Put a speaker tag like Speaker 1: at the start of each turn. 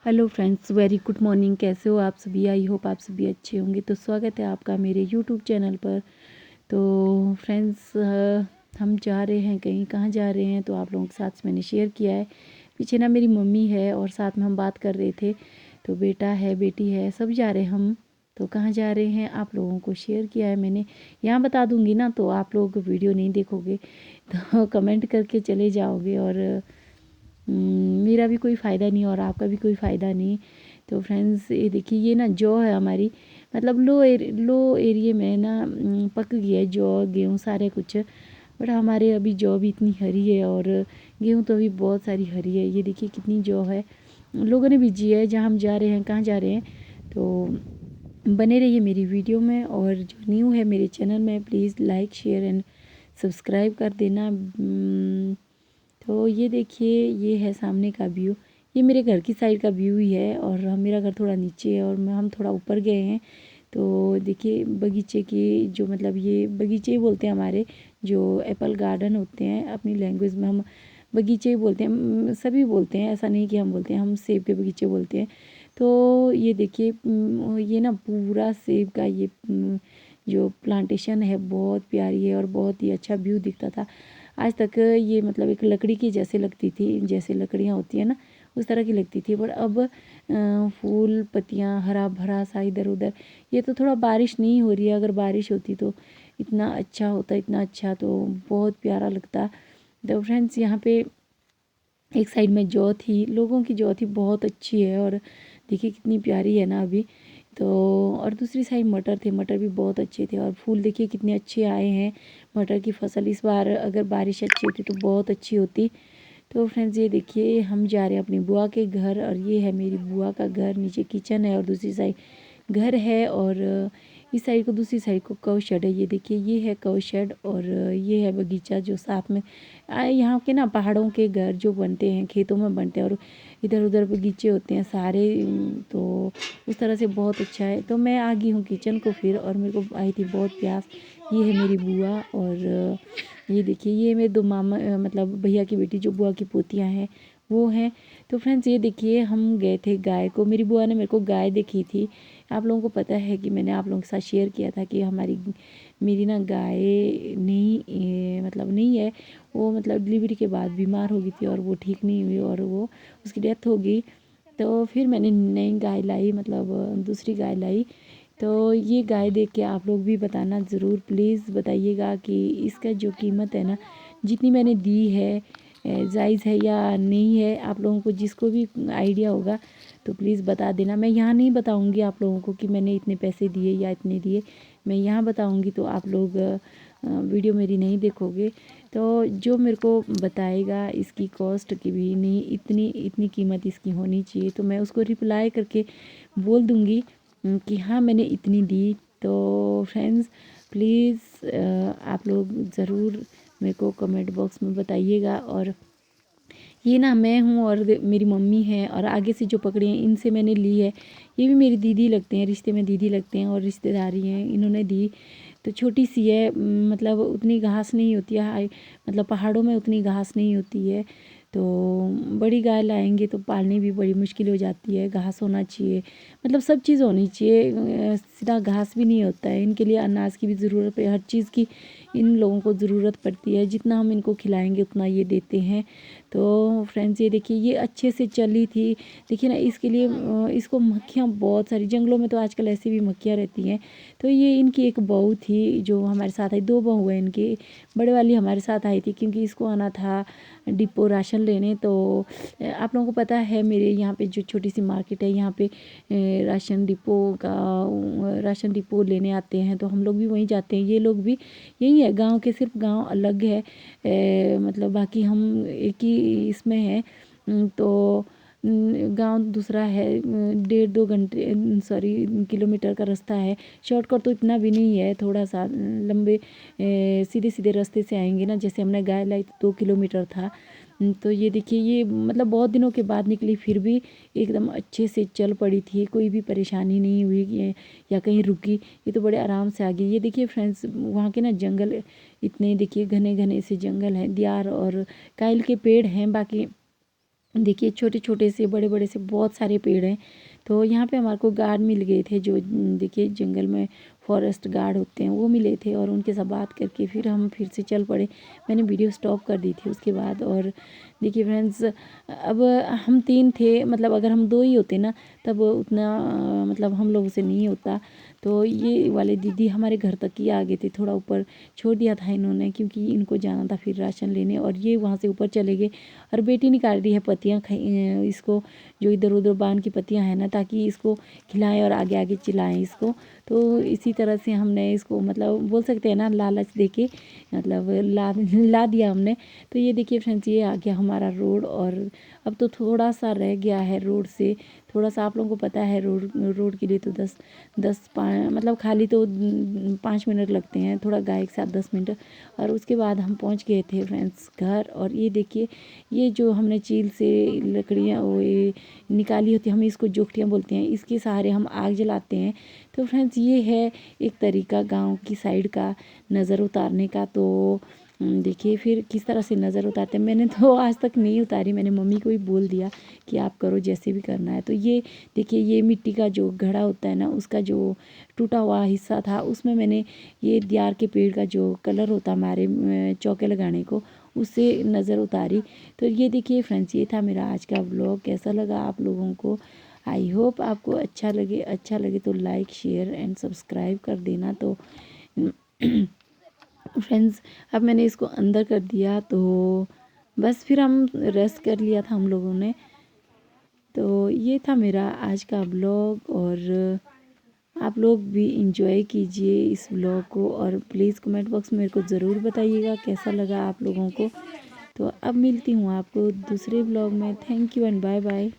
Speaker 1: Hello friends, very good morning. कैसे हो आप सभी? आई होप आप सभी अच्छे होंगे। तो स्वागत है आपका मेरे यूट्यूब चैनल पर। तो फ्रेंड्स, हम जा रहे हैं कहीं। कहाँ जा रहे हैं तो आप लोगों के साथ मैंने शेयर किया है। पीछे ना मेरी मम्मी है और साथ में हम बात कर रहे थे। तो बेटा है, बेटी है, सब जा रहे हैं हम। तो कहाँ जा रहे हैं आप लोगों को शेयर किया है मैंने। यहाँ बता दूँगी ना तो आप लोग वीडियो नहीं देखोगे तो कमेंट करके चले जाओगे और मेरा भी कोई फ़ायदा नहीं और आपका भी कोई फ़ायदा नहीं। तो फ्रेंड्स, ये देखिए, ये ना जौ है हमारी, मतलब लो एरिया में ना पक गई है जौ गेहूँ सारे कुछ। बट हमारे अभी जौ भी इतनी हरी है और गेहूँ तो अभी बहुत सारी हरी है। ये देखिए कितनी जौ है, लोगों ने बीजी है। जहाँ हम जा रहे हैं, कहाँ जा रहे हैं, तो बने रहिए मेरी वीडियो में। और जो न्यू है मेरे चैनल में, please like share and subscribe कर देना। तो ये देखिए, ये है सामने का व्यू। ये मेरे घर की साइड का व्यू ही है और मेरा घर थोड़ा नीचे है और हम थोड़ा ऊपर गए हैं। तो देखिए बगीचे की जो, मतलब ये बगीचे ही बोलते हैं हमारे, जो एप्पल गार्डन होते हैं, अपनी लैंग्वेज में हम बगीचे ही बोलते हैं। सभी बोलते हैं, ऐसा नहीं कि हम बोलते हैं, हम सेब के बगीचे बोलते हैं। तो ये देखिए, ये ना पूरा सेब का ये जो प्लांटेशन है बहुत प्यारी है और बहुत ही अच्छा व्यू दिखता था। आज तक ये मतलब एक लकड़ी की जैसे लगती थी, जैसे लकड़ियाँ होती हैं ना उस तरह की लगती थी। पर अब फूल पत्तियाँ हरा भरा सा इधर उधर। ये तो थोड़ा बारिश नहीं हो रही है, अगर बारिश होती तो इतना अच्छा होता, इतना अच्छा, तो बहुत प्यारा लगता। तो फ्रेंड्स, यहाँ पे एक साइड में जौ थी, लोगों की जौ थी बहुत अच्छी है और देखिए कितनी प्यारी है ना अभी। तो और दूसरी साइड मटर थे, मटर भी बहुत अच्छे थे और फूल देखिए कितने अच्छे आए हैं। मटर की फसल इस बार अगर बारिश अच्छी होती तो बहुत अच्छी होती। तो फ्रेंड्स, ये देखिए हम जा रहे हैं अपनी बुआ के घर और ये है मेरी बुआ का घर। नीचे किचन है और दूसरी साइड घर है और इस साइड को, दूसरी साइड को कव शेड है। ये देखिए, ये है कव शेड और ये है बगीचा जो साथ में। यहाँ के ना पहाड़ों के घर जो बनते हैं खेतों में बनते हैं और इधर उधर बगीचे होते हैं सारे। तो उस तरह से बहुत अच्छा है। तो मैं आ गई हूँ किचन को फिर, और मेरे को आई थी बहुत प्यास। ये है मेरी बुआ और ये देखिए, ये मेरे दो मामा, मतलब भैया की बेटी जो बुआ की पोतियाँ हैं वो हैं। तो फ्रेंड्स, ये देखिए हम गए थे गाय को, मेरी बुआ ने मेरे को गाय दिखी थी। आप लोगों को पता है कि मैंने आप लोगों के साथ शेयर किया था कि मेरी ना गाय नहीं, मतलब नहीं है वो, मतलब डिलीवरी के बाद बीमार हो गई थी और वो ठीक नहीं हुई और वो उसकी डेथ हो गई। तो फिर मैंने नई गाय लाई, मतलब दूसरी गाय लाई। तो ये गाय देख के आप लोग भी बताना ज़रूर, प्लीज़ बताइएगा कि इसका जो कीमत है ना, जितनी मैंने दी है जायज़ है या नहीं है। आप लोगों को जिसको भी आइडिया होगा तो प्लीज़ बता देना। मैं यहाँ नहीं बताऊँगी आप लोगों को कि मैंने इतने पैसे दिए या इतने दिए। मैं यहाँ बताऊँगी तो आप लोग वीडियो मेरी नहीं देखोगे। तो जो मेरे को बताएगा इसकी कॉस्ट की भी नहीं, इतनी इतनी कीमत इसकी होनी चाहिए, तो मैं उसको रिप्लाई करके बोल दूँगी कि हाँ मैंने इतनी दी। तो फ्रेंड्स, प्लीज़ आप लोग ज़रूर मेरे को कमेंट बॉक्स में बताइएगा। और ये ना मैं हूँ और मेरी मम्मी है और आगे से जो पकड़े हैं इनसे मैंने ली है। ये भी मेरी दीदी लगते हैं, रिश्ते में दीदी लगते हैं और रिश्तेदारी हैं, इन्होंने दी। तो छोटी सी है, मतलब उतनी घास नहीं होती है, मतलब पहाड़ों में उतनी घास नहीं होती है। तो बड़ी गाय लाएंगे तो पालनी भी बड़ी मुश्किल हो जाती है। घास होना चाहिए, मतलब सब चीज़ होनी चाहिए। सीधा घास भी नहीं होता है, इनके लिए अनाज की भी ज़रूरत है, हर चीज़ की इन लोगों को ज़रूरत पड़ती है। जितना हम इनको खिलाएंगे उतना ये देते हैं। तो फ्रेंड्स, ये देखिए, ये अच्छे से चली थी। देखिए ना, इसके लिए इसको मक्खियाँ बहुत सारी, जंगलों में तो आजकल ऐसे भी मक्खियाँ रहती हैं। तो ये इनकी एक बहू थी जो हमारे साथ आई, दो बहू हैं इनकी। बड़े वाली हमारे साथ आई थी क्योंकि इसको आना था डिपो राशन लेने। तो आप लोगों को पता है मेरे यहाँ पे जो छोटी सी मार्केट है, यहाँ पे राशन डिपो लेने आते हैं, तो हम लोग भी वहीं जाते हैं। ये लोग भी यही है, गांव के, सिर्फ गांव अलग है, मतलब बाकी हम एक ही इसमें है। तो गांव दूसरा है, 1.5-2 घंटे, सॉरी, किलोमीटर का रास्ता है। शॉर्टकट तो इतना भी नहीं है, थोड़ा सा लंबे सीधे सीधे रास्ते से आएंगे ना। जैसे हमने गाय लाई तो 2 किलोमीटर था। तो ये देखिए, ये मतलब बहुत दिनों के बाद निकली फिर भी एकदम अच्छे से चल पड़ी थी, कोई भी परेशानी नहीं हुई या कहीं रुकी। ये तो बड़े आराम से आ गई। ये देखिए फ्रेंड्स, वहाँ के ना जंगल इतने, देखिए घने घने से जंगल हैं, दियार और कायल के पेड़ हैं। बाकी देखिए छोटे छोटे से बड़े बड़े से बहुत सारे पेड़ हैं। तो यहाँ पे हमारे को गार्ड मिल गए थे, जो देखिए जंगल में फॉरेस्ट गार्ड होते हैं वो मिले थे, और उनके साथ बात करके फिर हम फिर से चल पड़े। मैंने वीडियो स्टॉप कर दी थी उसके बाद। और देखिए फ्रेंड्स, अब हम 3 थे, मतलब अगर हम 2 ही होते ना तब उतना मतलब हम लोगों से नहीं होता। तो ये वाले दीदी हमारे घर तक ही आ गए थे, थोड़ा ऊपर छोड़ दिया था इन्होंने क्योंकि इनको जाना था फिर राशन लेने, और ये वहाँ से ऊपर चले गए। और बेटी निकाल रही है पत्तियाँ इसको, जो इधर उधर बांध की पत्तियाँ हैं ना, ताकि इसको खिलाएं और आगे आगे चिल्लाएं इसको। तो इसी तरह से हमने इसको मतलब बोल सकते हैं ना लालच देके मतलब ला दिया हमने। तो ये देखिए फ्रेंड्स, ये आ गया हमारा रोड, और अब तो थोड़ा सा रह गया है रोड से, थोड़ा सा आप लोगों को पता है रोड रोड के लिए तो 10 मतलब खाली तो 5 मिनट लगते हैं, थोड़ा गाय के साथ 10 मिनट। और उसके बाद हम पहुंच गए थे फ्रेंड्स घर। और ये देखिए, ये जो हमने चील से लकड़ियाँ वो ये निकाली होती है, हम इसको जोखटियाँ बोलते हैं, इसके सहारे हम आग जलाते हैं। तो फ्रेंड्स, ये है एक तरीका गांव की साइड का नज़र उतारने का। तो देखिए फिर किस तरह से नज़र उतारते हैं। मैंने तो आज तक नहीं उतारी, मैंने मम्मी को ही बोल दिया कि आप करो जैसे भी करना है। तो ये देखिए, ये मिट्टी का जो घड़ा होता है ना, उसका जो टूटा हुआ हिस्सा था उसमें मैंने ये दियार के पेड़ का जो कलर होता हमारे चौके लगाने को, उससे नज़र उतारी। तो ये देखिए फ्रेंड्स, ये था मेरा आज का व्लॉग। कैसा लगा आप लोगों को? आई होप आपको अच्छा लगे तो लाइक शेयर एंड सब्सक्राइब कर देना। तो फ्रेंड्स, अब मैंने इसको अंदर कर दिया, तो बस फिर हम रेस्ट कर लिया था हम लोगों ने। तो ये था मेरा आज का ब्लॉग, और आप लोग भी इंजॉय कीजिए इस ब्लॉग को, और प्लीज़ कमेंट बॉक्स में मेरे को ज़रूर बताइएगा कैसा लगा आप लोगों को। तो अब मिलती हूँ आपको दूसरे ब्लॉग में। Thank you and bye bye.